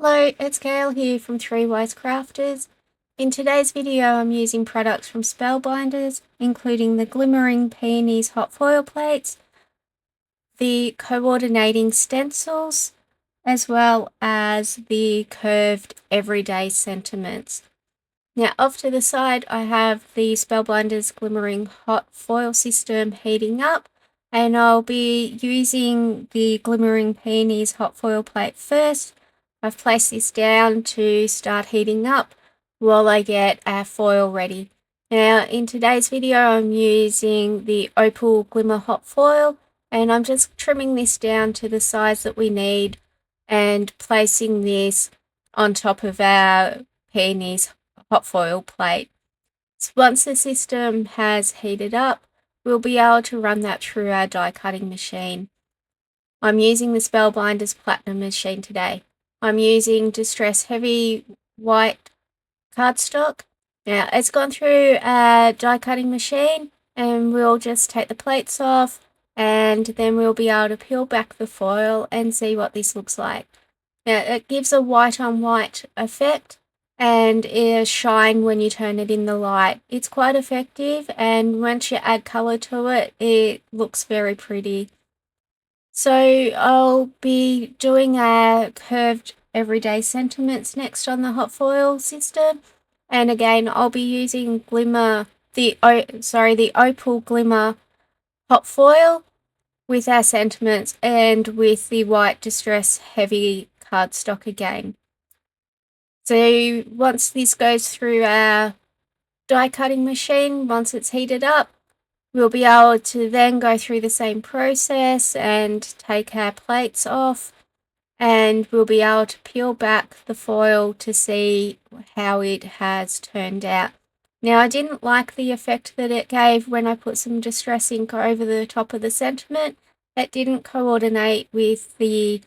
Hello, it's Gail here from Three Wise Crafters. In today's video I'm using products from Spellbinders, including the Glimmering Peonies hot foil plates, the coordinating stencils, as well as the curved everyday sentiments. Now off to the side I have the Spellbinders Glimmering hot foil system heating up, and I'll be using the Glimmering Peonies hot foil plate first. I've placed this down to start heating up while I get our foil ready. Now in today's video I'm using the Opal Glimmer hot foil, and I'm just trimming this down to the size that we need and placing this on top of our peonies hot foil plate. So once the system has heated up, we'll be able to run that through our die cutting machine. I'm using the Spellbinders Platinum machine today. I'm using Distress Heavy White cardstock. Now it's gone through a die cutting machine, and we'll just take the plates off, and then we'll be able to peel back the foil and see what this looks like. Now it gives a white on white effect and a shine when you turn it in the light. It's quite effective, and once you add colour to it, it looks very pretty. So I'll be doing our curved everyday sentiments next on the hot foil system, and again I'll be using the Opal Glimmer hot foil with our sentiments and with the white Distress Heavy cardstock again. So once this goes through our die cutting machine, once it's heated up, we'll be able to then go through the same process and take our plates off, and we'll be able to peel back the foil to see how it has turned out. Now I didn't like the effect that it gave when I put some distress ink over the top of the sentiment. It didn't coordinate with the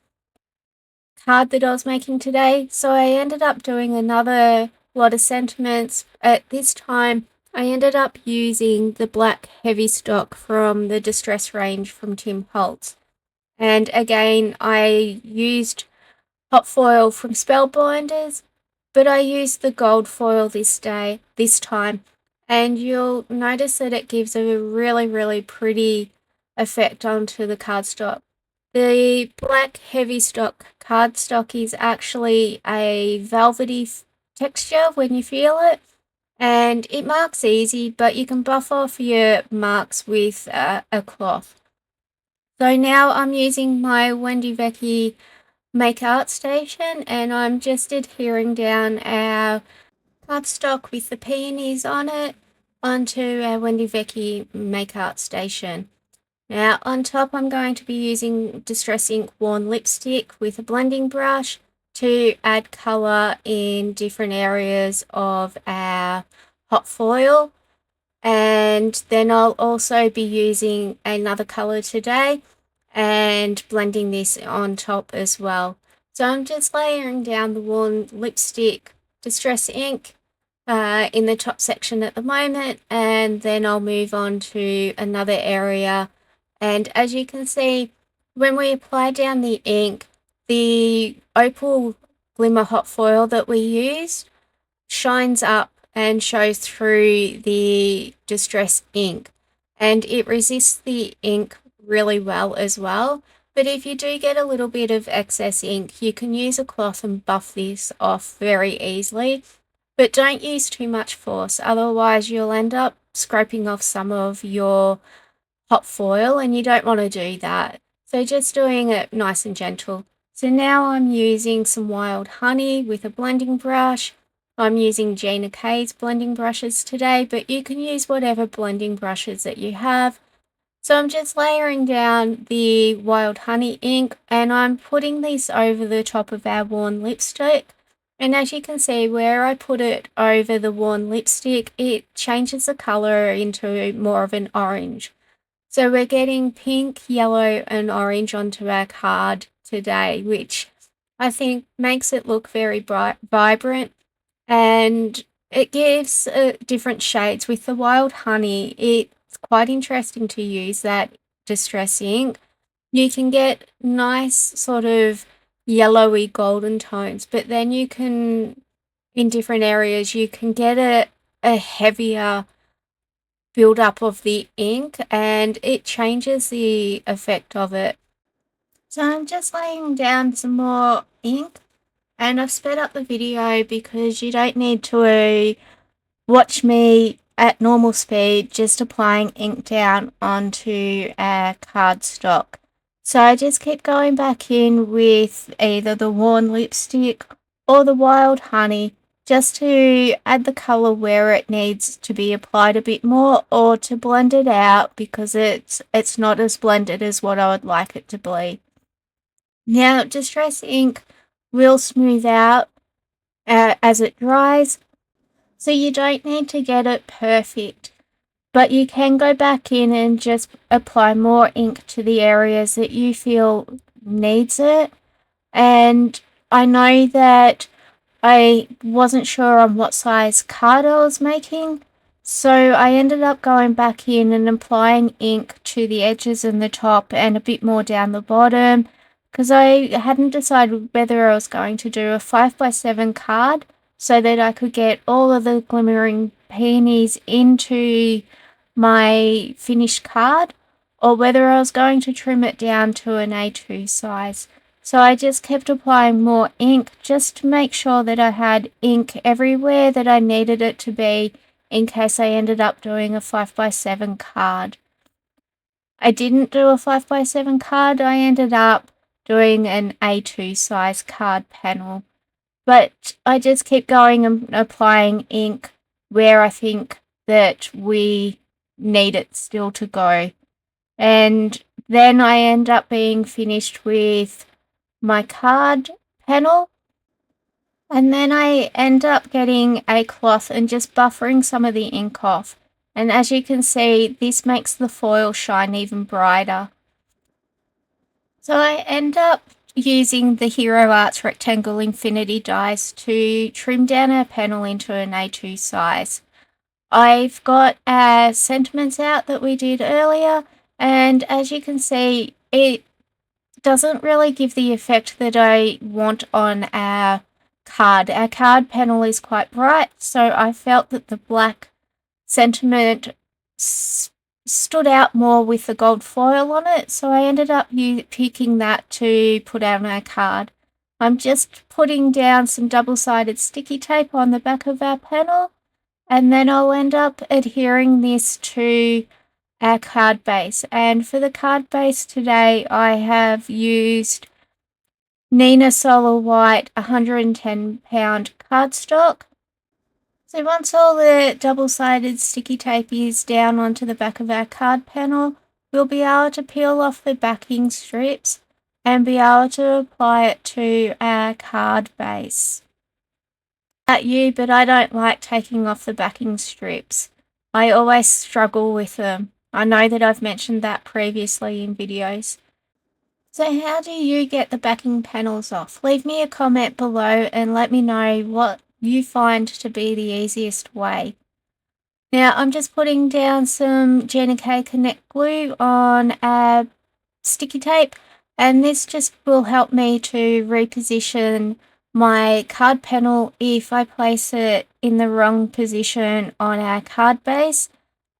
card that I was making today, so I ended up doing another lot of sentiments. At this time I ended up using the black heavy stock from the Distress range from Tim Holtz. And again, I used hot foil from Spellbinders, but I used the gold foil this time. And you'll notice that it gives a really pretty effect onto the cardstock. The black heavy stock cardstock is actually a velvety texture when you feel it, and it marks easy, but you can buff off your marks with a cloth. So now I'm using my Wendy Vecchi Make Art Station, and I'm just adhering down our cardstock with the peonies on it onto our Wendy Vecchi Make Art Station. Now on top I'm going to be using Distress Ink Worn Lipstick with a blending brush to add colour in different areas of our hot foil, and then I'll also be using another colour today and blending this on top as well. So I'm just layering down the Worn Lipstick Distress Ink in the top section at the moment, and then I'll move on to another area. And as you can see, when we apply down the ink, the Opal Glimmer hot foil that we used shines up and shows through the Distress ink, and it resists the ink really well as well. But if you do get a little bit of excess ink, you can use a cloth and buff this off very easily, but don't use too much force, otherwise you'll end up scraping off some of your hot foil, and you don't want to do that. So just doing it nice and gentle. So now I'm using some wild honey with a blending brush. I'm using Gina K's blending brushes today, but you can use whatever blending brushes that you have. So I'm just layering down the wild honey ink, and I'm putting this over the top of our worn lipstick. And as you can see, where I put it over the worn lipstick, it changes the colour into more of an orange. So we're getting pink, yellow and orange onto our card today, which I think makes it look very bright, vibrant, and it gives different shades. With the wild honey, it's quite interesting to use that distress ink. You can get nice sort of yellowy golden tones, but then you can, in different areas, you can get a heavier build up of the ink and it changes the effect of it. So I'm just laying down some more ink, and I've sped up the video because you don't need to watch me at normal speed just applying ink down onto cardstock. So I just keep going back in with either the worn lipstick or the wild honey just to add the colour where it needs to be applied a bit more, or to blend it out because it's not as blended as what I would like it to be. Now, distress ink will smooth out as it dries, so you don't need to get it perfect, but you can go back in and just apply more ink to the areas that you feel needs it. And I know that I wasn't sure on what size card I was making, so I ended up going back in and applying ink to the edges and the top and a bit more down the bottom, because I hadn't decided whether I was going to do a 5x7 card so that I could get all of the glimmering peonies into my finished card, or whether I was going to trim it down to an A2 size. So I just kept applying more ink just to make sure that I had ink everywhere that I needed it to be in case I ended up doing a 5x7 card. I didn't do a 5x7 card, I ended up doing an A2 size card panel. But I just keep going and applying ink where I think that we need it still to go. And then I end up being finished with my card panel, and then I end up getting a cloth and just buffering some of the ink off. And as you can see, this makes the foil shine even brighter. So I end up using the Hero Arts Rectangle Infinity dies to trim down our panel into an A2 size. I've got our sentiments out that we did earlier, and as you can see, it doesn't really give the effect that I want on our card. Our card panel is quite bright, so I felt that the black sentiment stood out more with the gold foil on it, so I ended up picking that to put on our card. I'm just putting down some double-sided sticky tape on the back of our panel, and then I'll end up adhering this to our card base. And for the card base today, I have used Nina Solar White 110-pound cardstock. So once all the double-sided sticky tape is down onto the back of our card panel, we'll be able to peel off the backing strips and be able to apply it to our card base. At you, but I don't like taking off the backing strips. I always struggle with them. I know that I've mentioned that previously in videos. So how do you get the backing panels off? Leave me a comment below and let me know what you find to be the easiest way. Now I'm just putting down some Gina K Connect glue on our sticky tape, and this just will help me to reposition my card panel if I place it in the wrong position on our card base.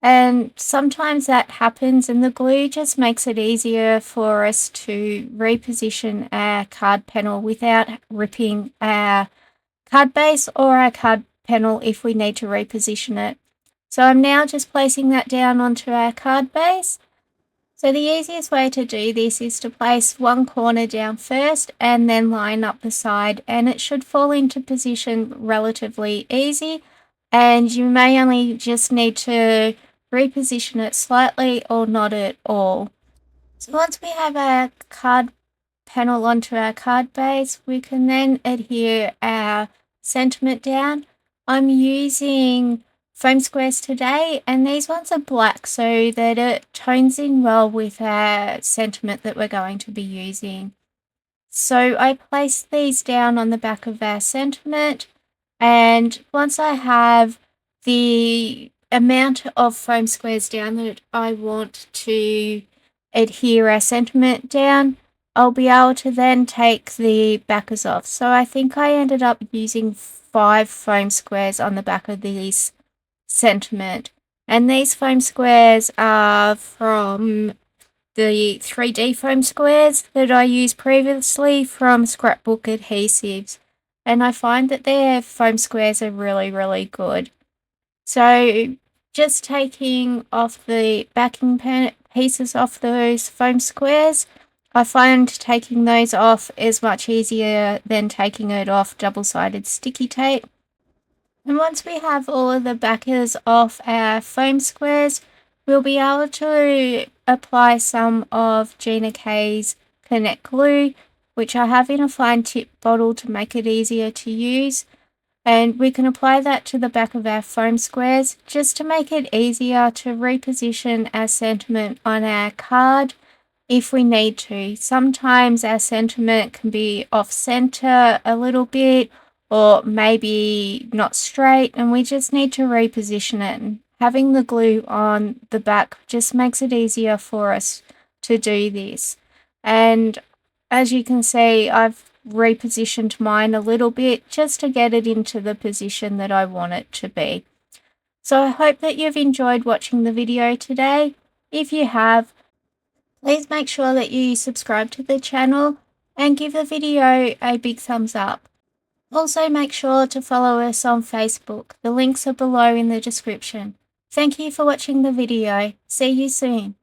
And sometimes that happens, and the glue just makes it easier for us to reposition our card panel without ripping our card base or our card panel if we need to reposition it. So I'm now just placing that down onto our card base. So the easiest way to do this is to place one corner down first and then line up the side, and it should fall into position relatively easy, and you may only just need to reposition it slightly or not at all. So once we have our card panel onto our card base, we can then adhere our sentiment down. I'm using foam squares today, and these ones are black so that it tones in well with our sentiment that we're going to be using. So I place these down on the back of our sentiment, and once I have the amount of foam squares down that I want to adhere our sentiment down, I'll be able to then take the backers off. So I think I ended up using 5 foam squares on the back of this sentiment. And these foam squares are from the 3D foam squares that I used previously from scrapbook adhesives. And I find that their foam squares are really, really good. So just taking off the backing pieces off those foam squares, I find taking those off is much easier than taking it off double-sided sticky tape. And once we have all of the backers off our foam squares, we'll be able to apply some of Gina K's Connect Glue, which I have in a fine tip bottle to make it easier to use. And we can apply that to the back of our foam squares just to make it easier to reposition our sentiment on our card if we need to. Sometimes our sentiment can be off center a little bit or maybe not straight, and we just need to reposition it. And having the glue on the back just makes it easier for us to do this. And as you can see, I've repositioned mine a little bit just to get it into the position that I want it to be. So I hope that you've enjoyed watching the video today. If you have, please make sure that you subscribe to the channel and give the video a big thumbs up. Also make sure to follow us on Facebook. The links are below in the description. Thank you for watching the video. See you soon.